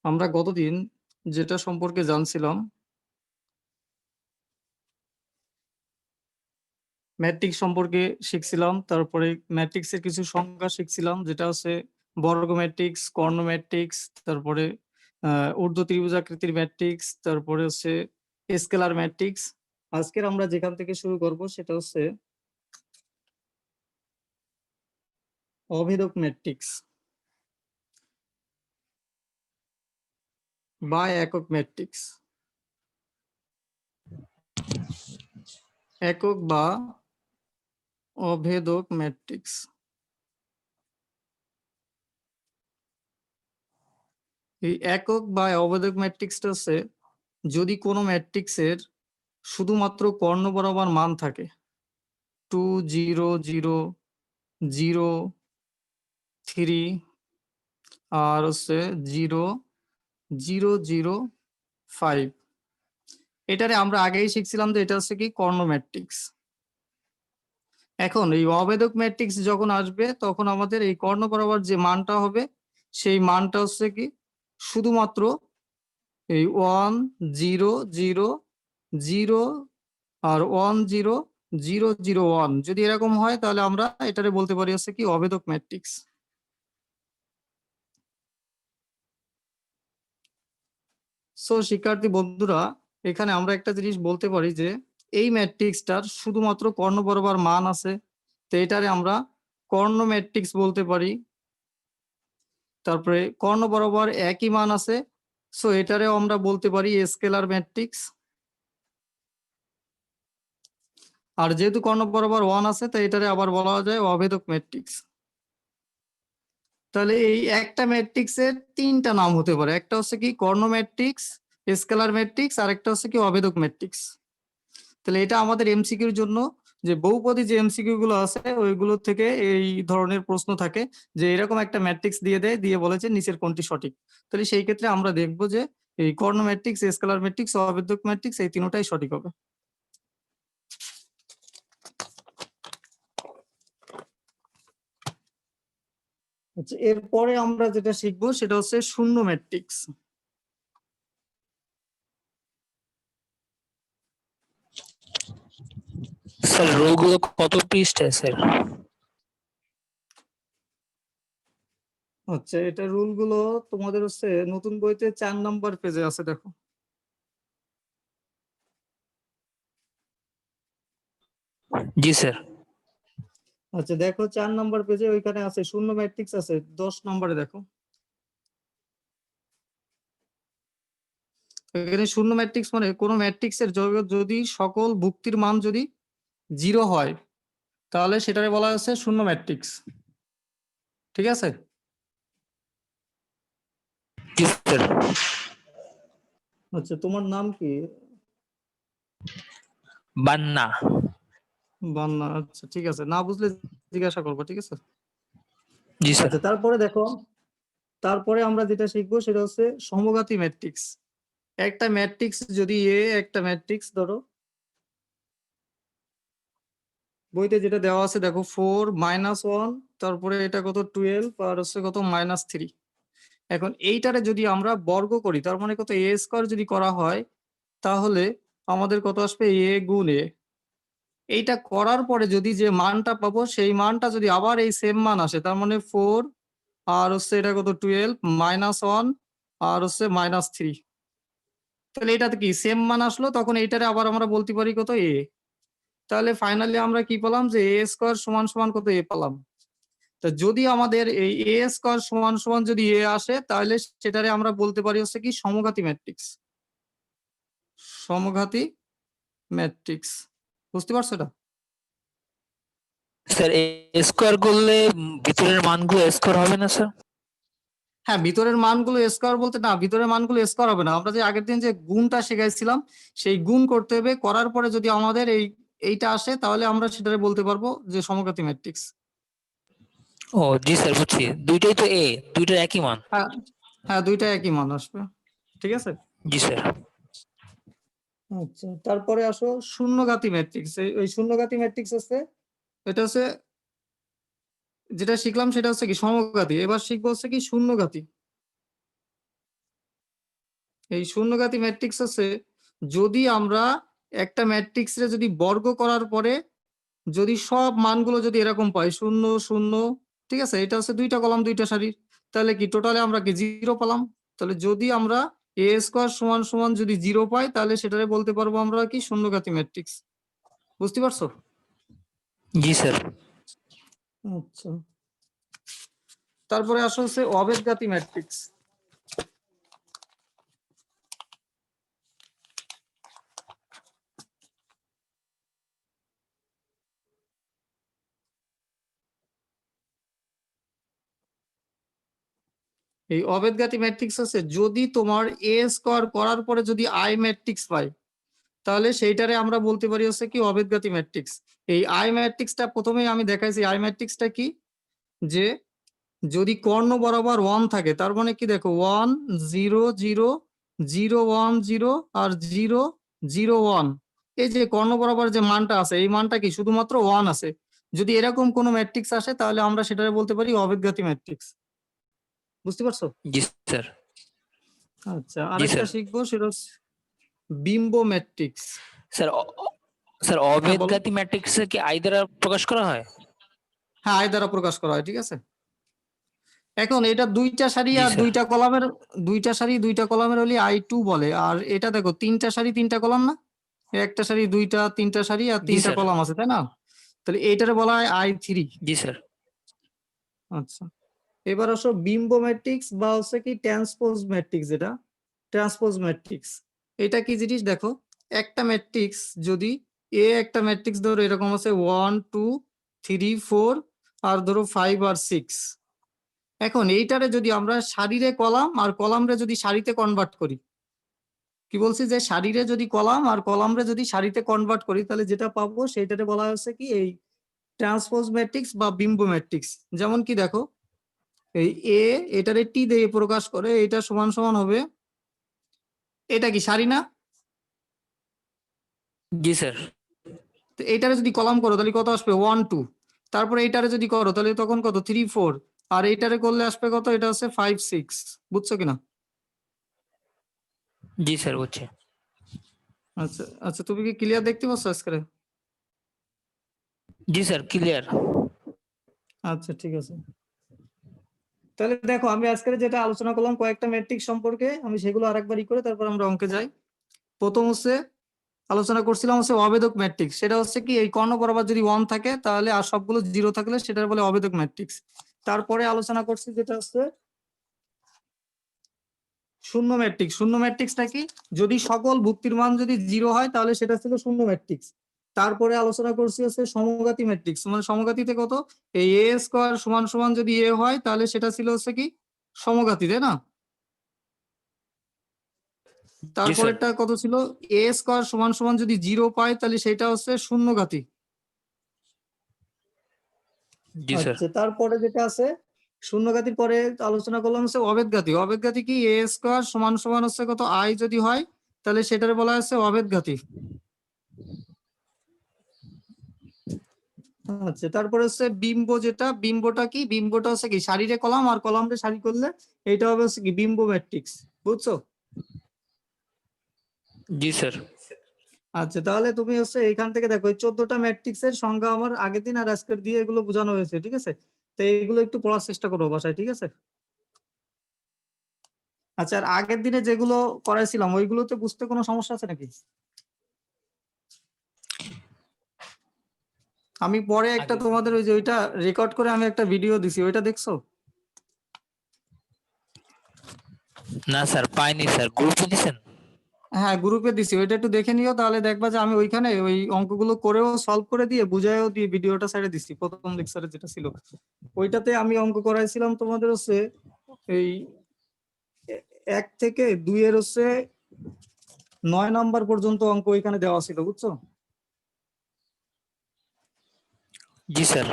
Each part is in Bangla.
আমরা গতদিন যেটা সম্পর্কে জানছিলাম ম্যাট্রিক্স সম্পর্কে শিখছিলাম, তারপরে ম্যাট্রিক্সের কিছু সংজ্ঞা শিখছিলাম, যেটা হচ্ছে বর্গ ম্যাট্রিক্স, কর্ণ ম্যাট্রিক্স, তারপরে ঊর্ধ্ব ত্রিভুজাকৃতির ম্যাট্রিক্স, তারপরে হচ্ছে স্কেলার ম্যাট্রিক্স। আজকের আমরা যেখান থেকে শুরু করব সেটা হচ্ছে অভেদক ম্যাট্রিক্স বা একক ম্যাট্রিক্স। একক বা অভেদক ম্যাট্রিক্স। এই একক বা অভেদক ম্যাট্রিক্সটা হচ্ছে যদি কোনো ম্যাট্রিক্সের শুধুমাত্র কর্ণ বরাবর মান থাকে 2 0 0 0 3 আর হচ্ছে 0 0 0 5। এটারে আমরা আগেই শিখছিলাম যে এটা হচ্ছে কি কর্ণ ম্যাট্রিক্স। এখন এই অভেদক ম্যাট্রিক্স যখন আসবে তখন আমাদের এই কর্ণ বরাবর যে মানটা হবে সেই মানটা হচ্ছে কি শুধুমাত্র এই 1 0 0 0 আর 1 0 0 0 1 যদি এরকম হয় তাহলে আমরা এটারে বলতে পারি হচ্ছে কি অভেদক ম্যাট্রিক্স। সো শিক্ষার্থী বন্ধুরা, এখানে আমরা একটা জিনিস বলতে পারি যে এই ম্যাট্রিক্সটার শুধুমাত্র কর্ণ বরাবর মান আছে, তো এটারে আমরা কর্ণ ম্যাট্রিক্স বলতে পারি। তারপরে কর্ণ বরাবর একই মান আছে, সো এটারেও আমরা বলতে পারি স্কেলার ম্যাট্রিক্স। আর যেহেতু কর্ণ বরাবর 1 আছে তাই এটারে আবার বলা যায় অভেদক ম্যাট্রিক্স। তাহলে এই একটা ম্যাট্রিক্সের তিনটা নাম হতে পারে, একটা হচ্ছে কি কর্ণ ম্যাট্রিক্স, স্কেলার ম্যাট্রিক্স, আর একটা হচ্ছে কি অভেদক ম্যাট্রিক্স। তাহলে এটা আমাদের এমসিকিউর জন্য যে বহুপদী যে এমসিকিউ গুলো আছে ওইগুলো থেকে এই ধরনের প্রশ্ন থাকে যে এরকম একটা ম্যাট্রিক্স দিয়ে দেয়, দিয়ে বলেছে নিচের কোনটি সঠিক। তাহলে সেই ক্ষেত্রে আমরা দেখবো যে এই কর্ণ ম্যাট্রিক্স, স্কেলার ম্যাট্রিক্স, অভেদক ম্যাট্রিক্স এই তিনটাই সঠিক হবে। আচ্ছা, এরপরে আমরা যেটা শিখবো সেটা হচ্ছে শূন্য ম্যাট্রিক্স। স্যার রোগুলো কত পৃষ্ঠায় স্যার? আচ্ছা, এটা রুল গুলো তোমাদের হচ্ছে নতুন বইতে 4 নম্বর পেজে আছে, দেখো। জি স্যার। আচ্ছা দেখো 4 নম্বর পেজে ওইখানে আছে শূন্য ম্যাট্রিক্স আছে, 10 নম্বরে দেখো। এখানে শূন্য ম্যাট্রিক্স মানে কোন ম্যাট্রিক্সের যদি সকল ভুক্তির মান যদি 0 হয় তাহলে সেটারে বলা হচ্ছে শূন্য ম্যাট্রিক্স। ঠিক আছে? জি স্যার। আচ্ছা, তোমার নাম কি? বান্না। বান্না। আচ্ছা ঠিক আছে, না বুঝলে জিজ্ঞাসা করবো, ঠিক আছে? জি স্যার। আচ্ছা, তারপরে দেখো, তারপরে আমরা যেটা শিখবো সেটা হচ্ছে সমঘাতী ম্যাট্রিক্স। একটা ম্যাট্রিক্স যদি একটা ম্যাট্রিক্স ধরো বইতে যেটা দেওয়া আছে দেখো 4 -1, তারপরে এটা কত 12 আর হচ্ছে কত -3। এখন এইটারে যদি আমরা বর্গ করি তার মানে কত এ স্কোয়ার যদি করা হয় তাহলে আমাদের কত আসবে এ গুণ এ। এইটা করার পরে যদি যে মানটা পাবো সেই মানটা যদি আবার এই সেম মান আসে তার মানে 4 আর হচ্ছে এটা কত 12 -1 আর হচ্ছে -3, তাহলে এটাতে কি সেম মান আসলো, তখন এইটারে আবার আমরা বলতে পারি কত এ। তাহলে ফাইনালি আমরা কি পেলাম যে এ স্কোয়ার সমান সমান কত এ পেলাম। তা যদি আমাদের এই এ স্কোয়ার সমান সমান যদি এ আসে তাহলে সেটারে আমরা বলতে পারি হচ্ছে কি সমঘাতী ম্যাট্রিক্স। সমঘাতী ম্যাট্রিক্স, বুঝতে পারছো এটা? স্যার স্কোয়ার করলে ভিতরের মানগুলো স্কোয়ার হবে না স্যার? হ্যাঁ, ভিতরের মানগুলো স্কোয়ার বলতে না, ভিতরের মানগুলো স্কোয়ার হবে না। আমরা যে আগের দিন যে গুণটা শিখাইছিলাম সেই গুণ করতে হবে, করার পরে যদি আমাদের এইটা আসে তাহলে আমরা সেটারে বলতে পারবো যে সমঘাতী ম্যাট্রিক্স। ও জি স্যার, বুঝছি। দুইটাই তো এ, দুইটার একই মান। হ্যাঁ, হ্যাঁ, দুইটা একই মান আসবে। ঠিক আছে। জি স্যার। আচ্ছা, তারপরে আসো শূন্যঘাতী ম্যাট্রিক্স। ওই শূন্যঘাতী ম্যাট্রিক্স আছে, এটা হচ্ছে যেটা শিখলাম সেটা হচ্ছে কি সমঘাতী, এবার শিখবো হচ্ছে কি শূন্যঘাতী। এই শূন্যঘাতী ম্যাট্রিক্স আছে যদি আমরা একটা ম্যাট্রিক্স রে যদি বর্গ করার পরে যদি সব মানগুলো যদি এরকম পাই 0 0, ঠিক আছে, এটা হচ্ছে দুইটা কলাম দুইটা সারি, তাহলে কি টোটালে আমরা কি 0 পেলাম। তাহলে যদি আমরা এ স্কোয়ার সমান সমান যদি 0 পাই তাহলে সেটারে বলতে পারবো আমরা কি শূন্যঘাতী ম্যাট্রিক্স। বুঝতে পারছো? জি স্যার। আচ্ছা, তারপরে আসলে হচ্ছে অবেদঘাতী ম্যাট্রিক্স। এই অবেদঘাতী ম্যাট্রিক্স আছে যদি তোমার এ স্কোয়ার করার পরে যদি আই ম্যাট্রিক্স পাই তাহলে সেইটারে আমরা বলতে পারি হচ্ছে কি অবেদঘাতী ম্যাট্রিক্স। এই আই ম্যাট্রিক্সটা প্রথমেই আমি দেখাইছি আই ম্যাট্রিক্সটা কি, যে যদি কর্ণ বরাবর 1 থাকে তার মানে কি দেখো 1 0 0 0 1 0 আর 0 0 1, এই যে কর্ণ বরাবর যে মানটা আছে এই মানটা কি শুধুমাত্র 1 আছে। যদি এরকম কোনো ম্যাট্রিক্স আসে তাহলে আমরা সেটারে বলতে পারি অবেদঘাতী ম্যাট্রিক্স। বুঝতে পারছো? জি স্যার। আচ্ছা, জি আরেকটা স্যার। শিখবো সেটা হচ্ছে বিম্ব ম্যাট্রিক্স। স্যার স্যার হ্যাঁ বলো। অবেদঘাতী ম্যাট্রিক্স কি আই দ্বারা প্রকাশ করা হয়? হ্যাঁ, আয় দ্বারা প্রকাশ করা হয়, ঠিক আছে। এখন এটা দুইটা সারি জি আর স্যার। দুইটা কলামের, দুইটা সারি দুইটা কলামের হলে I2 বলে, আর এটা দেখো তিনটা সারি তিনটা কলাম না, একটা সারি দুইটা তিনটা সারি আর জি তিনটা স্যার। কলাম আছে তাই না, তাহলে এইটারে বলা হয় I3। জি স্যার। আচ্ছা, এবার আসো বিম্ব ম্যাট্রিক্স বা হচ্ছে কি ট্রান্সপোজ ম্যাট্রিক্স, যেটা ট্রান্সপোজ ম্যাট্রিক্স। এটা কি জিনিস দেখো, একটা ম্যাট্রিক্স যদি একটা ম্যাট্রিক্স ধরো এরকম আছে 1 2 3 4 আর ধরো 5 আর 6, এখন এইটারে যদি আমরা সারিরে কলাম আর কলামরে যদি সারিতে কনভার্ট করি, কি বলছি যে সারিরে যদি কলাম আর কলামরে যদি সারিতে কনভার্ট করি তাহলে যেটা পাবো সেইটারে বলা হচ্ছে কি এই ট্রান্সপোজ ম্যাট্রিক্স বা বিম্ব ম্যাট্রিক্স। যেমন কি দেখো এই এটারে টি দিয়ে প্রকাশ করে, এটা সমান সমান হবে, এটা কি সারি না, জি স্যার। তো এটারে যদি কলাম করো তাহলে কত আসবে 1 2, তারপরে এইটারে যদি করো তাহলে তখন কত 3 4, আর এইটারে করলে আসবে কত, এটা হচ্ছে 5 6। বুঝছো কিনা? জি স্যার বুঝছি। আচ্ছা আচ্ছা, তুমি কি ক্লিয়ার দেখতে পাচ্ছ আজকে? জি স্যার ক্লিয়ার। আচ্ছা ঠিক আছে, তাহলে দেখো আমি আজকে যেটা আলোচনা করলাম কয়েকটা ম্যাট্রিক্স সম্পর্কে, আমি সেগুলো আরেকবার করে তারপর আমরা অঙ্কে যাই। প্রথম হচ্ছে আলোচনা করছিলাম হচ্ছে অবেদক ম্যাট্রিক্স, সেটা হচ্ছে কি এই কর্ণ বরাবর যদি 1 থাকে তাহলে আর সবগুলো 0 থাকলে সেটা বলে অবেদক ম্যাট্রিক্স। তারপরে আলোচনা করছি যেটা হচ্ছে শূন্য ম্যাট্রিক্স। শূন্য ম্যাট্রিক্সটা কি, যদি সকল ভুক্তির মান যদি 0 হয় তাহলে সেটা ছিল শূন্য ম্যাট্রিক্স। তারপরে আলোচনা করছি হচ্ছে সমঘাতী ম্যাট্রিক্স, মানে সমঘাতীতে কত এই এ স্কোয়ার সমান সমান যদি এ হয় তাহলে সেটা ছিল হচ্ছে কি সমঘাতী, তাই না। জি স্যার। তারপরেরটা কত ছিল, এ স্কোয়ার সমান সমান যদি 0 পাই তাহলে সেটা হচ্ছে শূন্যঘাতী। জি স্যার। আচ্ছা, তারপরে যেটা আছে শূন্যঘাতীর পরে আলোচনা করলাম হচ্ছে অবেদঘাতী। অবেদঘাতী কি এ স্কোয়ার সমান সমান হচ্ছে কত আই যদি হয় তাহলে সেটার বলা হচ্ছে অবেদঘাতী। আচ্ছা, তারপরে হচ্ছে বিম্ব, যেটা বিম্বটা কি, বিম্বটা হচ্ছে কি সারিরে কলাম আর কলামরে সারি করলে এটা হবে হচ্ছে কি বিম্ব ম্যাট্রিক্স। বুঝছো? জি স্যার। আচ্ছা, তাহলে তুমি হচ্ছে এইখান থেকে দেখো এই 14টা ম্যাট্রিক্স এর সংজ্ঞা আমার আগের দিন আর আজকের দিয়ে এগুলো বোঝানো হয়েছে, ঠিক আছে, তো এইগুলো একটু পড়ার চেষ্টা করবো বাসায়, ঠিক আছে। আচ্ছা, আর আগের দিনে যেগুলো করাইছিলাম ওইগুলোতে বুঝতে কোনো সমস্যা আছে নাকি? আমি পরে একটা তোমাদের ওই যে ওইটা রেকর্ড করে আমি একটা ভিডিও দিছি, ওইটা দেখছো? না স্যার পাইনি স্যার, গ্রুপে দিছেন? হ্যাঁ গ্রুপে দিছি, ওইটা একটু দেখে নিও, তাহলে দেখবা যে আমি ওইখানে ওই অঙ্কগুলো করেও সলভ করে দিয়ে বুঝাইও দিয়ে ভিডিওটা সাইডে দিছি প্রথম লেকচারে যেটা ছিল। ওইটাতে আমি অঙ্ক করাইছিলাম তোমাদের হচ্ছে এই 1 থেকে 2 এর হচ্ছে 9 নাম্বার পর্যন্ত অঙ্ক ওইখানে দেওয়া ছিল, বুঝছো? জি স্যার।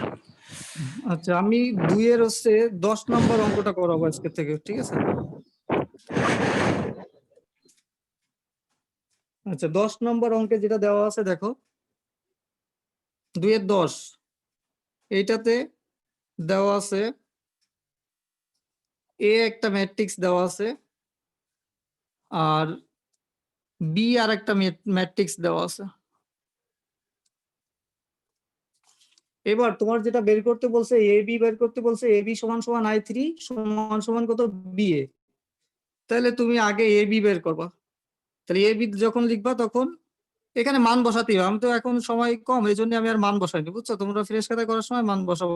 আচ্ছা, আমি 2 এর হচ্ছে 10 নাম্বার অঙ্কটা করাবো আজকে থেকে, ঠিক আছে। আচ্ছা, 10 নম্বর অঙ্কে যেটা দেওয়া আছে দেখো 2 এর 10, এইটাতে দেওয়া আছে একটা ম্যাট্রিক্স দেওয়া আছে, আর বি আর একটা ম্যাট্রিক্স দেওয়া আছে। এবার তোমার যেটা বের করতে বলছে এ বি বের করতে বলছে, এ বি সমান সমান I3 সমান সমান কত বি এ। তাহলে তুমি আগে এ বি বের করবা। তাহলে এ বি যখন লিখবা তখন এখানে মান বসাতে হবে। আমি তো এখন সময় কম, এই জন্য আমি আর মান বসাইনি, বুঝছো? তোমরা ফ্রেশ খাতায় করার সময় মান বসাবো,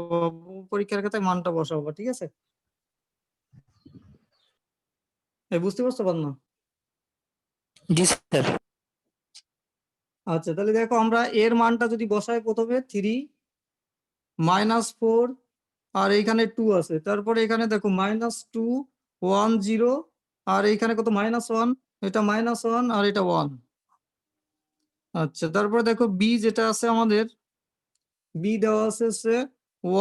পরীক্ষার খাতায় মানটা বসাবো, ঠিক আছে? বুঝতে পারছো না? জি স্যার। আচ্ছা, তাহলে দেখো আমরা এর মানটা যদি বসাই, প্রথমে 3 -4 আর এইখানে 2 আছে, তারপরে এখানে দেখো -2 1 0 আর এইখানে কত -1, এটা -1 আর এটা 1। আচ্ছা, তারপরে দেখো বি যেটা আছে আমাদের, বি দেওয়া আছে হচ্ছে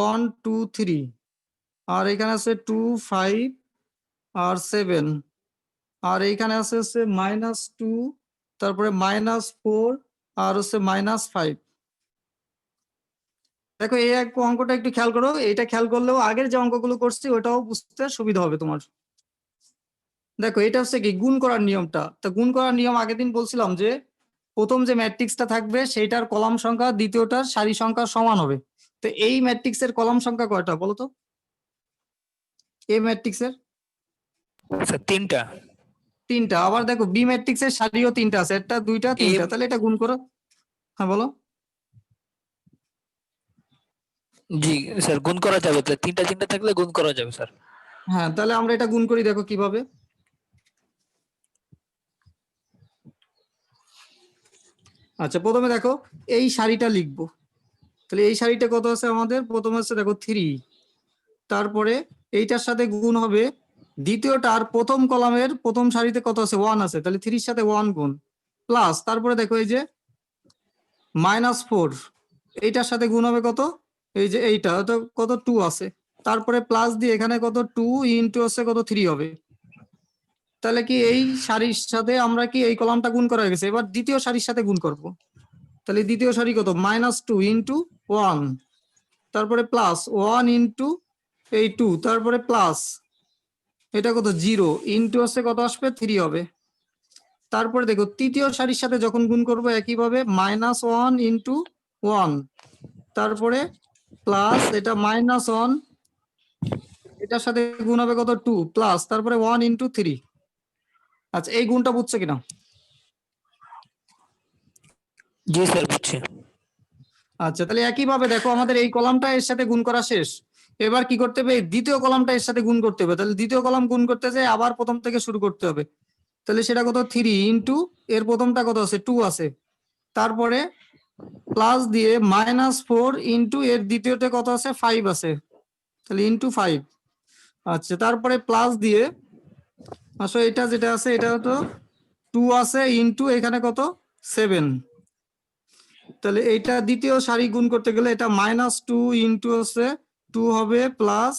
1 2 3 আর এখানে আছে 2 5 আর 7 আর এইখানে আছে হচ্ছে -2 তারপরে -4 আর হচ্ছে -5। দেখো এই এক অঙ্কটা একটু খেয়াল করো, এটা খেয়াল করলেও আগের যে অঙ্কগুলো করছি ওটাও বুঝতে সুবিধা হবে তোমার। দেখো এটা হচ্ছে কি গুণ করার নিয়মটা। তা গুণ করার নিয়ম আগের দিন বলছিলাম যে প্রথম যে ম্যাট্রিক্সটা থাকবে সেইটার কলাম সংখ্যা দ্বিতীয়টার সারি সংখ্যা সমান হবে। তো এই ম্যাট্রিক্সের কলাম সংখ্যা কয়টা বলো তো? এই ম্যাট্রিক্সের স্যার 3টা। 3টা। আবার দেখো বি ম্যাট্রিক্সের সারিও 3টা আছে, একটা 2টা 3টা, তাহলে এটা গুণ করো। হ্যাঁ বলো। জি স্যার, গুণ করা যাবে তো, 3টা থাকলে গুণ করা যাবে স্যার। হ্যাঁ, তাহলে আমরা এটা গুণ করি, দেখো কিভাবে। আচ্ছা, প্রথমে দেখো এই সারিটা লিখবো। তাহলে এই সারিটা কত আছে আমাদের? প্রথমে আছে দেখো 3, তারপরে এইটার সাথে গুণ হবে দ্বিতীয়টার প্রথম কলামের প্রথম সারিতে কত আছে? 1 আছে, তাহলে 3 এর সাথে 1 গুণ, প্লাস তারপরে দেখো এই যে -4, এইটার সাথে গুণ হবে কত? এই যে এইটা তো কত 2 আছে, তারপরে প্লাস দিয়ে এখানে কত 2 ইন্টু হচ্ছে কত 3 হবে। তাহলে কি এই সারির সাথে আমরা কি এই কলামটা গুণ করা হয়ে গেছে, এবার দ্বিতীয় সারির সাথে গুণ করব। তাহলে দ্বিতীয় সারি কত? -2 ইন্টু 1, তারপরে প্লাস 1 ইন্টু এই 2, তারপরে প্লাস এটা কত 0 ইন্টু হচ্ছে কত আসবে 3 হবে। তারপরে দেখো তৃতীয় সারির সাথে যখন গুণ করব একইভাবে -1 ইন্টু 1, তারপরে প্লাস এটা -1, এটার সাথে গুণ হবে কত 2, প্লাস তারপরে 1 ইন্টু 3। আচ্ছা, এই গুণটা বুঝছো কিনা? জি স্যার, বুঝছি। আচ্ছা, তাহলে একইভাবে দেখো আমাদের এই কলামটা এর সাথে গুণ করা শেষ। এবার কি করতে হবে? এই দ্বিতীয় কলামটা এর সাথে গুণ করতে হবে। তাহলে দ্বিতীয় কলাম গুণ করতে যাই আবার প্রথম থেকে শুরু করতে হবে। তাহলে সেটা কত? 3 ইন্টু এর প্রথমটা কত আছে? 2 আছে, তারপরে প্লাস দিয়ে -4 ইন্টু এর দ্বিতীয়তে কত আছে? 5 আছে, তাহলে ইন্টু 5। আচ্ছা, তারপরে প্লাস দিয়ে আসলে এটা যেটা আছে এটা তো 2 আছে ইন্টু এখানে কত? 7। তাহলে এইটা দ্বিতীয় সারি গুণ করতে গেলে এটা -2 ইন্টু হচ্ছে 2 হবে, প্লাস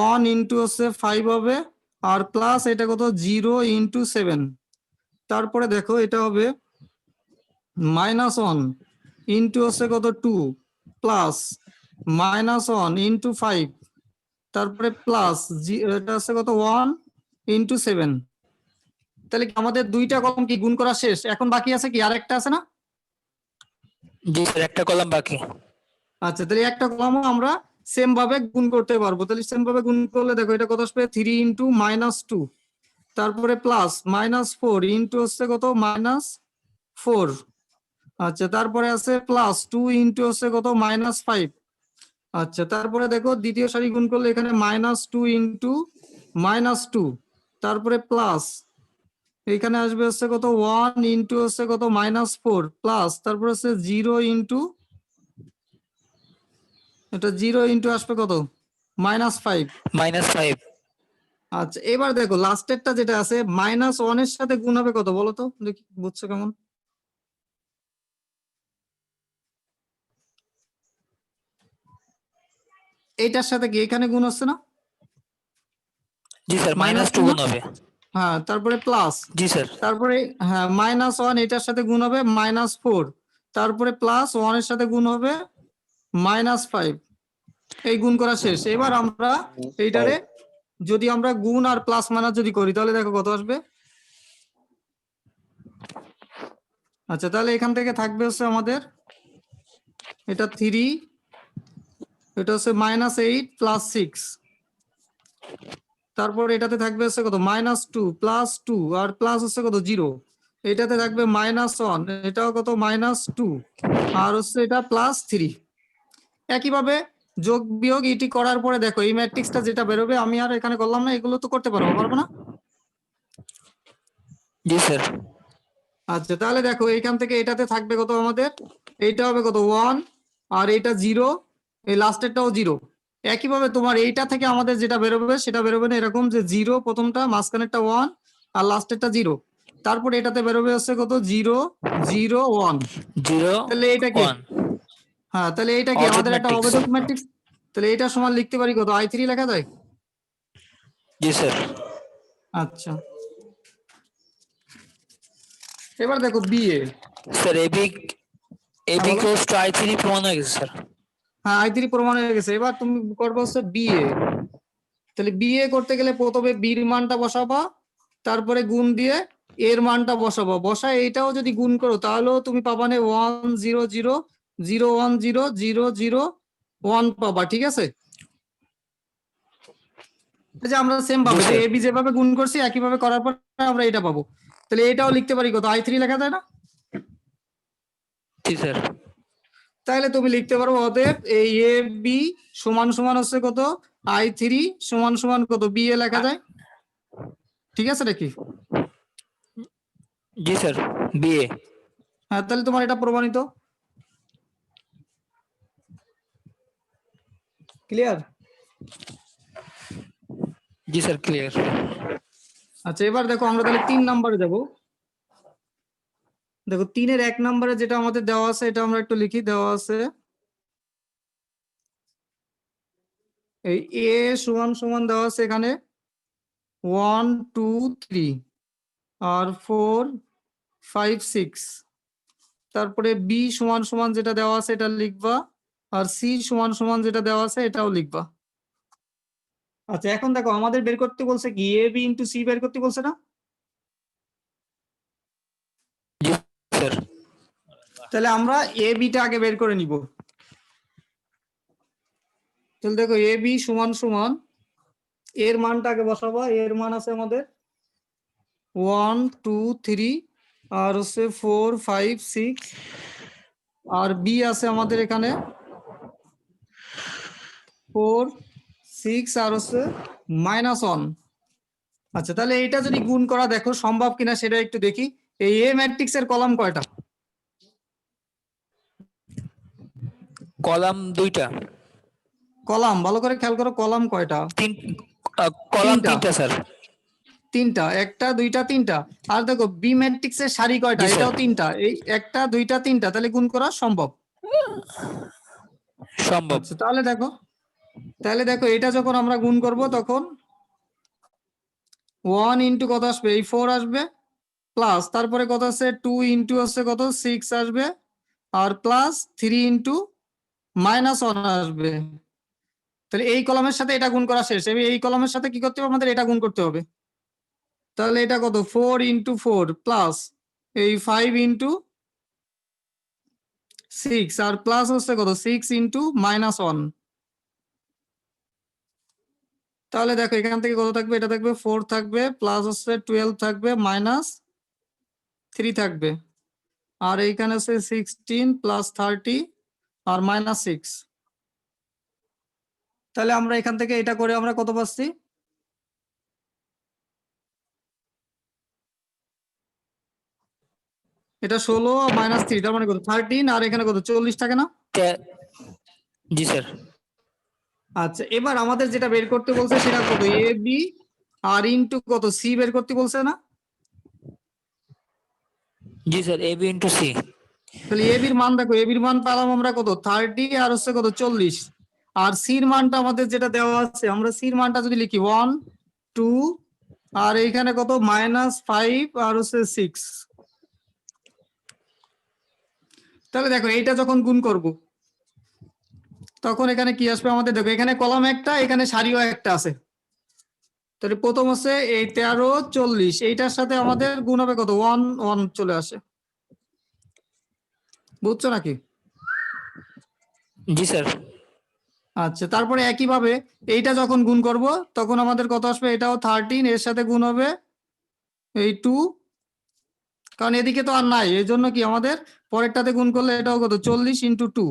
1 ইন্টু হচ্ছে 5 হবে, আর প্লাস এটা কত? 0 ইন্টু 7। তারপরে দেখো এটা হবে -1 ইন্টু হচ্ছে কত? 2, প্লাস -1 ইন্টু 5, তারপরে প্লাস এটা হচ্ছে কত? 1 ইন্টু 7। তাহলে কি আমাদের দুইটা কলম কি গুণ করা শেষ? এখন বাকি আছে কি আরেকটা আছে না? জি স্যার, একটা কলাম বাকি। আচ্ছা, তাহলে একটা কলামও আমরা সেম ভাবে গুণ করতে পারবো। তাহলে সেম ভাবে গুণ করলে দেখো এটা কত আসবে? 3 ইন্টু -2, তারপরে প্লাস -4 ইন্টু হচ্ছে কত? -4। আচ্ছা, তারপরে আছে প্লাস 2 ইন্টু হচ্ছে কত? -5। আচ্ছা, তারপরে দেখো দ্বিতীয় সারি গুণ করলে এখানে -2 ইন্টু -2, তারপরে প্লাস এখানে আসবে হচ্ছে কত? 1 ইন্টু হচ্ছে কত? -4, প্লাস তারপরে হচ্ছে 0 ইন্টু এটা 0 ইন্টু আসবে কত? -5। -5। আচ্ছা, এবার দেখো লাস্টেরটা যেটা আছে -1 এর সাথে গুণ হবে কত বলো তো দেখি, বুঝছো কেমন? এইটার সাথে কি এখানে গুণ হচ্ছে না? জি স্যার, -2 -2 না? গুণ হবে। হ্যাঁ, তারপরে প্লাস, জি স্যার। তারপরে হ্যাঁ -1 এটার সাথে গুণ হবে -4, তারপরে প্লাস 1 এর সাথে গুণ হবে -5। এই গুণ করা শেষ। এবার আমরা এইটারে যদি আমরা গুণ আর প্লাস মাইনাস যদি করি তাহলে দেখো কত আসবে? আচ্ছা, তাহলে এখান থেকে থাকবে হচ্ছে আমাদের এটা 3, এটা হচ্ছে -8 + 6, তারপর এটাতে থাকবে হচ্ছে কত -2 + 2 আর প্লাস হচ্ছে কত 0, এটাতে থাকবে -1, এটাও কত -2 আর হচ্ছে এটা +3। একইভাবে যোগ বিয়োগ এটি করার পরে দেখো এই ম্যাট্রিক্সটা যেটা বেরোবে, আমি আর এখানে করলাম না, এগুলো তো করতে পারবো না? জি স্যার। আচ্ছা, তাহলে দেখো এইখান থেকে এটাতে থাকবে কত আমাদের, এইটা হবে কত 1 আর এইটা 0, এই লাস্টেরটাও 0। একইভাবে তোমার এইটা থেকে আমাদের যেটা বেরোবে সেটা বেরোবে না এরকম যে 0 প্রথমটা, মাঝখানেরটা 1 আর লাস্টেরটা 0, তারপর এটাতে বেরোবে হচ্ছে কত 0 0 1। 0 তাহলে এটা কি? 1 হ্যাঁ, তাহলে এটা কি অর্ধেক আমাদের একটা ম্যাট্রিক্স। অবেধক ম্যাট্রিক্স। তাহলে এটা সমান লিখতে পারি কত I3 লেখা যায়। জি স্যার। আচ্ছা, এবার দেখো বিএ। স্যার এবি এবি বলো। ক্লোজ টু i3 প্রমাণ হয়ে গেছে স্যার। হ্যাঁ, I3 প্রমাণ হয়ে গেছে। এবার তুমি করবে হচ্ছে বিএ। তাহলে বিএ করতে গেলে প্রথমে বির মানটা বসাবা, তারপরে গুণ দিয়ে এর মানটা বসাবো, বসায় এইটাও যদি গুণ করো তাহলেও তুমি পাবা না 1 0 0 0 1 0 0 0 1 পাবা, ঠিক আছে? এই যে আমরা সেম জি ভাবে যে স্যার। এবি যেভাবে গুণ করছি একইভাবে করার পর আমরা এটা পাবো। তাহলে এটাও লিখতে পারি কত I3 লেখা যায় না? জি স্যার। তাহলে তুমি লিখতে পারো অতএব এই এ বি সমান সমান হচ্ছে কত I3 সমান সমান কত বিএ লেখা যায়, ঠিক আছে নাকি? জি স্যার। বিএ। হ্যাঁ, তাহলে তোমার এটা প্রমাণিত। ক্লিয়ার? জি স্যার ক্লিয়ার। আচ্ছা, এবার দেখো আমরা তাহলে 3 নম্বরে যাব। দেখো 3-এর 1 নম্বরে যেটা আমাদের দেওয়া আছে এটা আমরা একটু লিখি। দেওয়া আছে এই এ সমান সমান দেওয়া আছে এখানে 1 2 3 আর 4 5 6, তারপরে বি সমান সমান যেটা দেওয়া আছে এটা লিখবা, আর সি সমান সমান যেটা দেওয়া আছে এটাও লিখবা। আচ্ছা, এখন দেখো আমাদের বের করতে বলছে কি এ বি ইন্টু সি বের করতে বলছে না? জি স্যার। তাহলে আমরা এ বিটা আগে বের করে নিব। তাহলে দেখো এ বি সমান সমান এর মানটা আগে বসাবা। এর মান আছে আমাদের 1 2 3 আর হচ্ছে 4 5 6, আর বি আছে আমাদের এখানে 4 6 আর হচ্ছে -1। আচ্ছা, তাহলে এটা যদি গুণ করা দেখো সম্ভব কিনা সেটা একটু দেখি। এই এ ম্যাট্রিক্স এর কলাম কয়টা? কলাম 2টা। কলাম ভালো করে খেয়াল করো, কলাম কয়টা? কলাম 3টা। 3টা স্যার। 3টা, 1টা 2টা 3টা। আর দেখো বি ম্যাট্রিক্স এর সারি কয়টা? জি স্যার। এটাও 3টা। এই 1টা 2টা 3টা, তাহলে গুণ করা সম্ভব। সম্ভব। আচ্ছা, তাহলে দেখো এটা যখন আমরা গুণ করব তখন 1 ইন্টু কত আসবে, এই 4 আসবে, প্লাস তারপরে কত আছে 2 ইন্টু হচ্ছে কত 6 আসবে, আর প্লাস 3 ইন্টু -1 আসবে। তাহলে এই কলামের সাথে এটা গুণ করা শেষ। এবার এই কলামের সাথে কি করতে হবে, আমাদের এটা গুণ করতে হবে। তাহলে এটা কত 4 ইন্টু 4 প্লাস এই 5 ইন্টু 6 আর প্লাস হচ্ছে কত 6 ইন্টু -1। তাহলে দেখো এখান থেকে কত থাকবে, এটা থাকবে 4 থাকবে, প্লাস হচ্ছে 12 থাকবে, -3 থাকবে, আর এইখানে হচ্ছে 16 প্লাস 30 আর -6। তাহলে আমরা এখান থেকে এটা করে আমরা কত পাচ্ছি? এটা 16 -3, তার মানে কত 13, আর এখানে কত 40 থাকে না? জি স্যার। আচ্ছা, এবার আমাদের যেটা বের করতে বলছে সেটা কত এ বি আর ইন্টু কত সি বের করতে বলছে না? জি স্যার। AB into C. তাহলে এ বির মান দেখো, এ বির মান পেলাম আমরা কত 30 আর হচ্ছে কত 40, আর সির মানটা আমাদের যেটা দেওয়া আছে আমরা সির মানটা যদি লিখি 1 2 আর এইখানে কত -5 আর হচ্ছে 6। তাহলে দেখো এইটা যখন গুণ করব তখন এখানে কি আসবে আমাদের, দেখো এখানে কলাম একটা, এখানে সারিও একটা আছে। তাহলে প্রথম হচ্ছে এই 13 40, এইটার সাথে আমাদের গুণ হবে কত 1 1 চলে আসে। বুঝছো নাকি? জি স্যার। আচ্ছা, তারপরে একইভাবে এইটা যখন গুণ করব তখন আমাদের কত আসবে? এটাও 13, এর সাথে গুণ হবে এই 2, কারণ এদিকে তো আর নাই, এই জন্য কি আমাদের পরেরটাতে গুণ করলে এটাও কত 40 ইন্টু 2,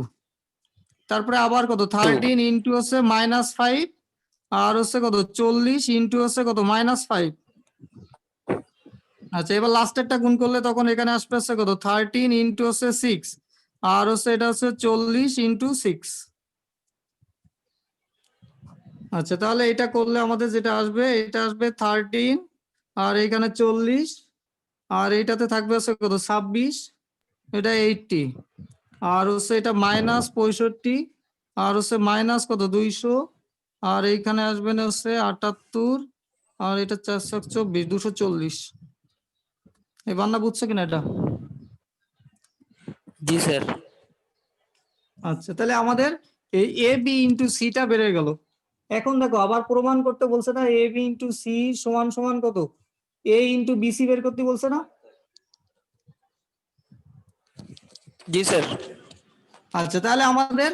তারপরে আবার কত 13 ইন্টু হচ্ছে -5, আর হচ্ছে কত 40 ইন্টু হচ্ছে কত -5। আচ্ছা, এবার লাস্টেরটা গুণ করলে তখন এখানে আসবে হচ্ছে কত 13 ইন্টু হচ্ছে 6, আর হচ্ছে এটা হচ্ছে 40 ইন্টু 6। আচ্ছা, তাহলে এটা করলে আমাদের যেটা আসবে এটা আসবে 13, আর এইখানে 40, আর এইটাতে থাকবে হচ্ছে কত 26, এটা 80, আর হচ্ছে এটা -65, আর হচ্ছে মাইনাস কত 200, আর এইখানে আসবে না হচ্ছে 78, আর এটা 424, 240। এবার না বুঝছো কিনা এটা? জি স্যার। আচ্ছা, তাহলে আমাদের এই এ বি ইন্টু সিটা বেড়ে গেল। এখন দেখো আবার প্রমাণ করতে বলছে না, এ বি ইন্টু সি সমান সমান কত এ ইন্টু বিসি বের করতে বলছে না? জি স্যার। আচ্ছা, তাহলে আমাদের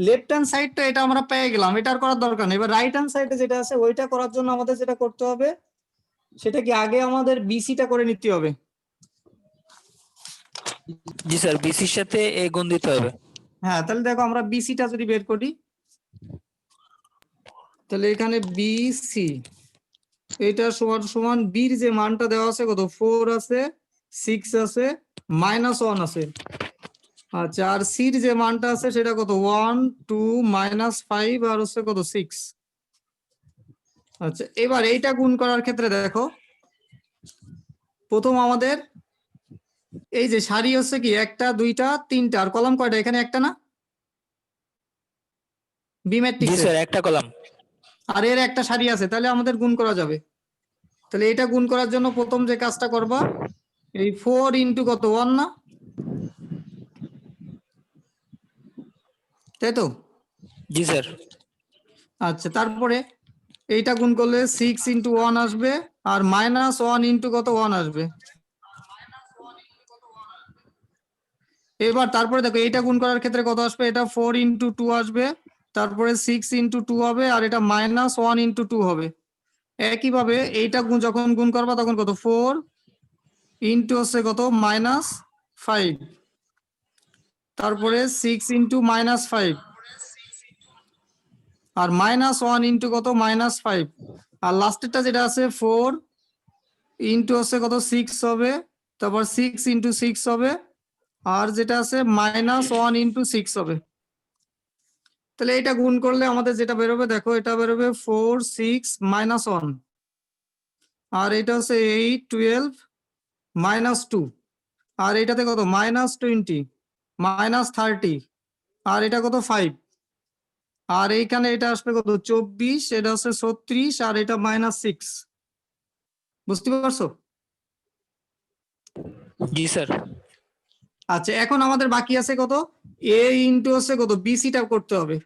লেফট হ্যান্ড সাইডটা এটা আমরা পেয়ে গেলাম, এটা আর করার দরকার নেই। এবার রাইট হ্যান্ড সাইডে যেটা আছে ওইটা করার জন্য আমাদের যেটা করতে হবে সেটা কি আগে আমাদের বিসিটা করে নিতে হবে। জি স্যার, বিসির সাথে এ গুণ দিতে হবে। হ্যাঁ, তাহলে দেখো আমরা বিসিটা যদি বের করি তাহলে এখানে বিসি এটা সমান সমান বির যে মানটা দেওয়া আছে কত 4 আছে, 6 আছে, -1 আছে। আচ্ছা, আর সির যে মানটা আছে সেটা কত 1, 2, -5, আর হচ্ছে কত 6। আচ্ছা, এবার এইটা গুণ করার ক্ষেত্রে দেখো প্রথম আমাদের এই যে সারি হচ্ছে কি 1, 2, 3, আর কলাম কয়টা? এখানে একটা না বি জি ম্যাট্রিক্সে, স্যার, একটা কলাম। আর এর একটা সারি আছে, তাহলে আমাদের গুণ করা যাবে। তাহলে এটা গুণ করার জন্য প্রথম যে কাজটা করবা এই 4 ইন্টু কত 1 না, তাই তো? জি স্যার। আচ্ছা, তারপরে এইটা গুণ করলে 6 ইন্টু 1 আসবে, আর -1 ইন্টু কত 1 আসবে। এবার তারপরে দেখো এইটা গুণ করার ক্ষেত্রে কত আসবে? এটা 4 ইন্টু 2 আসবে, তারপরে 6 ইন্টু 2 হবে, আর এটা -1 ইন্টু 2 হবে। একইভাবে এইটা যখন গুণ করবা তখন কত 4 ইন্টু হচ্ছে কত -5, তারপরে 6 ইন্টু -5, আর -1 ইন্টু কত -5, আর লাস্টেরটা যেটা আছে 4 ইন্টু হচ্ছে কত 6 হবে, তারপর 6 ইন্টু 6 হবে, আর যেটা আছে -1 ইন্টু 6 হবে। তাহলে এটা গুণ করলে আমাদের যেটা বেরোবে দেখো এটা বেরোবে 4, 6, -1, আর এটা হচ্ছে 8, 12, -2, আর এটাতে কত -20, -30, আর এটা কত 5, আর এইখানে এটা আসবে কত 24, এটা হচ্ছে 36, আর এটা -6। বুঝতে পারছো? জি স্যার। আচ্ছা, এখন আমাদের বাকি আছে কত এ ইন্টু হচ্ছে কত বিসিটা করতে হবে।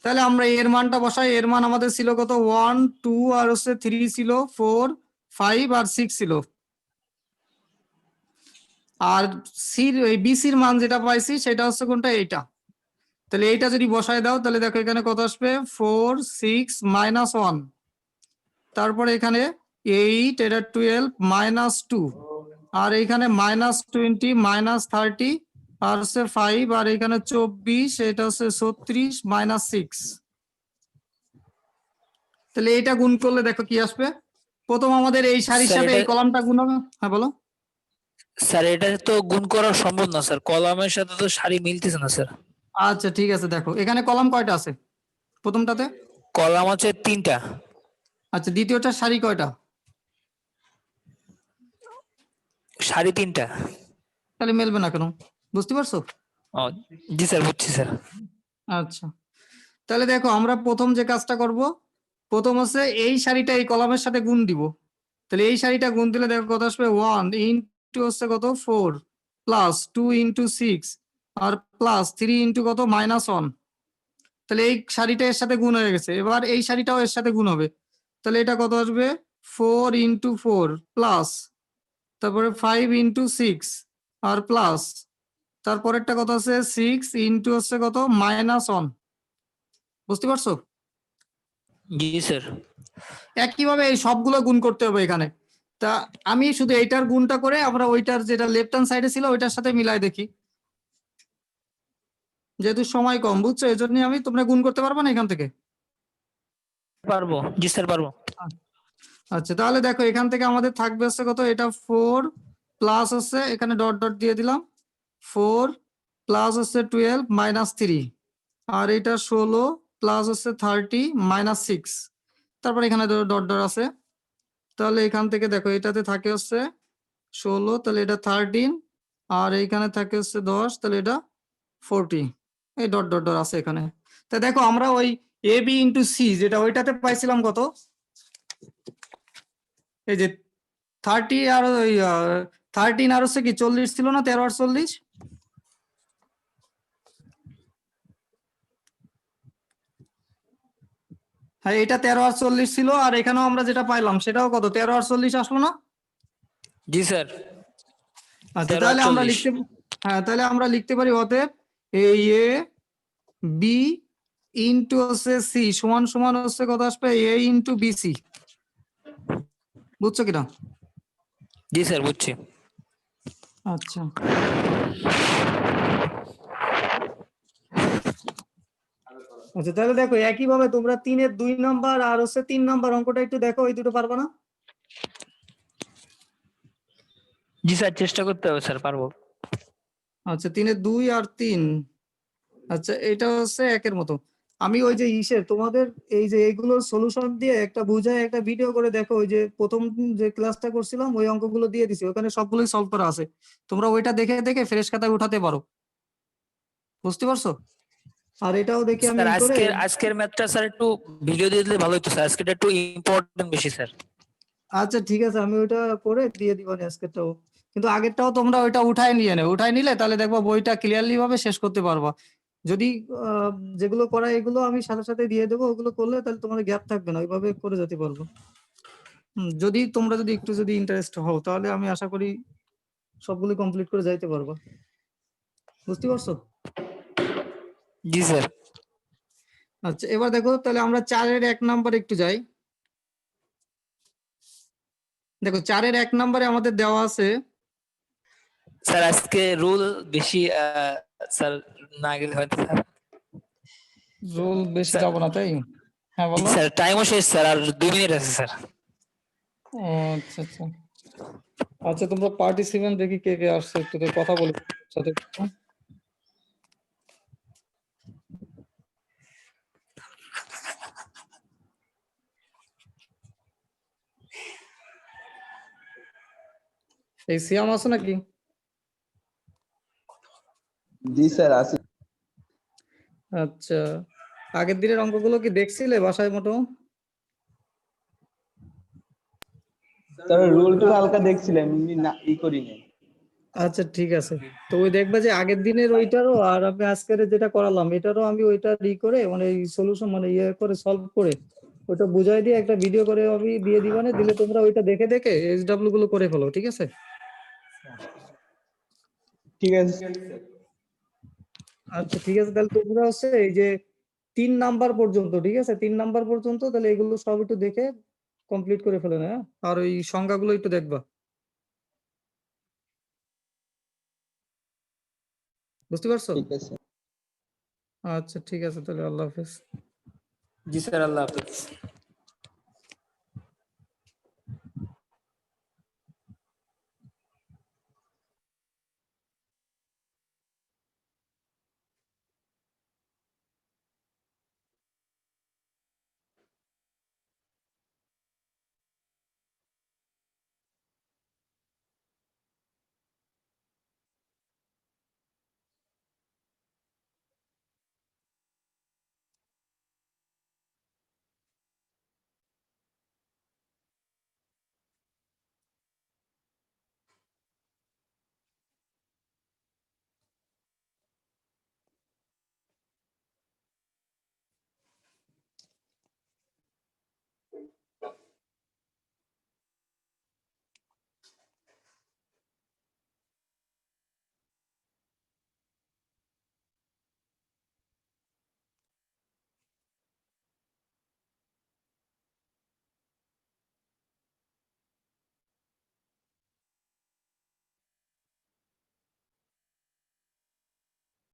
তাহলে আমরা এর মানটা বসাই, এর মান আমাদের ছিল কত 1, 2, আর হচ্ছে 3 ছিল, 4, 5, আর 6 ছিল, আর সির এই বিসির মান যেটা পাইছি সেটা হচ্ছে কোনটা? এইটা। তাহলে এইটা যদি বসায় দাও তাহলে দেখো এখানে কত আসবে 4, 6, -1, তারপরে এখানে 8, এটা 12, -2, আর এইখানে -20, -30, আর হচ্ছে 5, আর এখানে 24, এটা হচ্ছে 36, -6। তাহলে এইটা গুণ করলে দেখো কি আসবে। প্রথম আমাদের এই সারির স্যার সাথে এটা, এই কলামটা গুণ হবে। হ্যাঁ বলো। স্যার এটা তো গুণ করা সম্ভব না স্যার, কলামের সাথে তো সারি মিলতেছে না স্যার। আচ্ছা, ঠিক আছে, দেখো এখানে কলাম কয়টা আছে প্রথমটাতে? কলাম হচ্ছে 3টা। আচ্ছা, দ্বিতীয়টা সারি কয়টা? সারি 3টা। তাহলে মেলবে না কেন? বুঝতে পারছো? ও, জি স্যার, বুঝছি স্যার। আচ্ছা, তাহলে দেখো আমরা প্রথম যে কাজটা করব, প্রথম হচ্ছে এই সারিটা এই কলামের সাথে গুণ দিব। তাহলে এই সারিটা গুণ দিলে দেখো কত আসবে 1 ইন্টু হচ্ছে কত 4, প্লাস 2 ইন্টু 6, আর প্লাস 3 ইন্টু কত -1। তাহলে এই সারিটা এর সাথে গুণ হয়ে গেছে, এবার এই সারিটাও এর সাথে গুণ হবে। তাহলে এটা কত আসবে 4 ইন্টু 4, প্লাস তারপরে 5 ইন্টু 6, আর প্লাস তারপরেরটা কত আছে 6 ইন্টু হচ্ছে কত -1, বুঝতে পারছো? জি স্যার। একইভাবে এই সবগুলো গুণ করতে হবে এখানে। তা আমি শুধু এইটার গুণটা করে আমরা ওইটার যেটা লেফট হ্যান্ড সাইডে ছিল ওইটার সাথে মিলাই দেখি, যেহেতু সময় কম বুঝছো এই জন্য আমি, তোমরা গুণ করতে পারবে না এখান থেকে? পারবো, জি স্যার পারবো। আচ্ছা তাহলে দেখো এখান থেকে আমাদের থাকবে হচ্ছে কত, এটা 4 প্লাস হচ্ছে এখানে ডট ডট দিয়ে দিলাম 4 প্লাস হচ্ছে 12 -3, আর এটা 16 প্লাস হচ্ছে 30 -6, তারপর এখানে ডট ডট আছে। তাহলে এখান থেকে দেখো এটাতে থাকে হচ্ছে 16, তাহলে এটা 13, আর এইখানে থাকে হচ্ছে 10, তাহলে এটা 40, এই ডট ডট ডট আছে এখানে। তা দেখো আমরা ওই এ বি ইন্টু সি যেটা ওইটাতে পাইছিলাম কত, এই যে 30 আর ওই 13 আর হচ্ছে কি 40 ছিল না, 13 আর 40, হ্যাঁ এটা 13 আর 40 ছিল, আর এখানেও আমরা যেটা পাইলাম সেটাও কত 13 আর 40 আসলো না? জি স্যার। আচ্ছা 13 আর তাহলে আমরা 40। লিখতে, হ্যাঁ তাহলে আমরা লিখতে পারি অতএব এই এ বি ইন্টু হচ্ছে সি সমান সমান হচ্ছে কত আসবে এ ইন্টু বি সি, বুঝছো কিনা? জি স্যার বুঝছি। আচ্ছা আচ্ছা তাহলে দেখো একইভাবে তোমরা 3-এর 2 নাম্বার আর হচ্ছে 3 নাম্বার অঙ্কটা একটু দেখো, ওই দুটো পারবা না? জি স্যার চেষ্টা করতে হবে স্যার, পারবো। আচ্ছা 3-এর 2 আর 3, আচ্ছা এটা হচ্ছে একের মতো। আমি ওই যে তোমাদের এই যে এইগুলোর সলিউশন দিয়ে একটা বুঝায় একটা ভিডিও করে দেখো, ওই যে প্রথম যে ক্লাসটা করছিলাম ওই অঙ্কগুলো দিয়ে দিছি, ওখানে সবগুলোই সলভ করা আছে, তোমরা ওইটা দেখে দেখে ফ্রেশ খাতায় উঠাতে পারো, বুঝতে পারছো? আর এটাও দেখি আমি স্যার ই করে, আজকের ম্যাথটা স্যার একটু ভিডিও দিয়ে দিলে ভালো হতো স্যার, আজকেটা একটু ইম্পর্টেন্ট বেশি স্যার। আচ্ছা ঠিক আছে আমি ওইটা করে দিয়ে দিব আজকেরটাও, কিন্তু আগেরটাও তোমরা ওইটা উঠায় নিয়ে নেবে, উঠায় নিলে তাহলে দেখবা বইটা ক্লিয়ারলি ভাবে শেষ করতে পারবা। যদি যেগুলো করা এগুলো আমি সাথে সাথে দিয়ে দেবো, ওগুলো করলে তাহলে তোমার গ্যাপ থাকবে না, ওইভাবে করে যেতে পারবো। যদি তোমরা যদি একটু যদি ইন্টারেস্ট হও তাহলে আমি আশা করি সবগুলো কমপ্লিট করে যাইতে পারবো, বুঝতে পারছো? জি স্যার। আচ্ছা এবার দেখো তাহলে আমরা 4-এর 1 নাম্বার একটু যাই। দেখো 4-এর 1 নাম্বারে আমাদের দেওয়া আছে, স্যার আজকে রুল বেশি স্যার না গেলে হয়তো স্যার। রোল বেশি স্যার যাবো না তাই? হ্যাঁ জি বলো। স্যার, টাইমও শেষ স্যার, আর 2 মিনিট আছে স্যার। ও আচ্ছা আচ্ছা আচ্ছা তোমরা পার্টিসিপেন্ট দেখি কে কে আসছে, একটু তো কথা বলি সাথে একটু। এই সিয়াম আছো নাকি? জি স্যার আছি। আচ্ছা আগের দিনের অঙ্কগুলো কি দেখছিলে বাসায় মোটো? স্যার রুলটা হালকা দেখছিলাম, এমনি না ই করি নাই। আচ্ছা ঠিক আছে, তো ওই দেখবা যে আগের দিনের ওইটারও আর আমি আজকের যেটা করালাম এটারও আমি ওইটা করে মানে এই সলিউশন মানে ইয়ে করে সলভ করে ওটা বুঝাই দিয়ে একটা ভিডিও করে আমি দিয়ে দিবানে, দিলে তোমরা ওইটা দেখে দেখে SW গুলো করে ফেলো, ঠিক আছে? ঠিক আছে। আচ্ছা ঠিক আছে তাহলে তোমরা হচ্ছে এই যে 3 নাম্বার পর্যন্ত, ঠিক আছে 3 নাম্বার পর্যন্ত তাহলে এগুলো সব একটু দেখে কমপ্লিট করে ফেলে না, হ্যাঁ? আর ওই সংজ্ঞাগুলো একটু দেখবা, বুঝতে পারছো? ঠিক আছে। আচ্ছা ঠিক আছে তাহলে আল্লাহ হাফেজ। জি স্যার, আল্লাহ হাফেজ।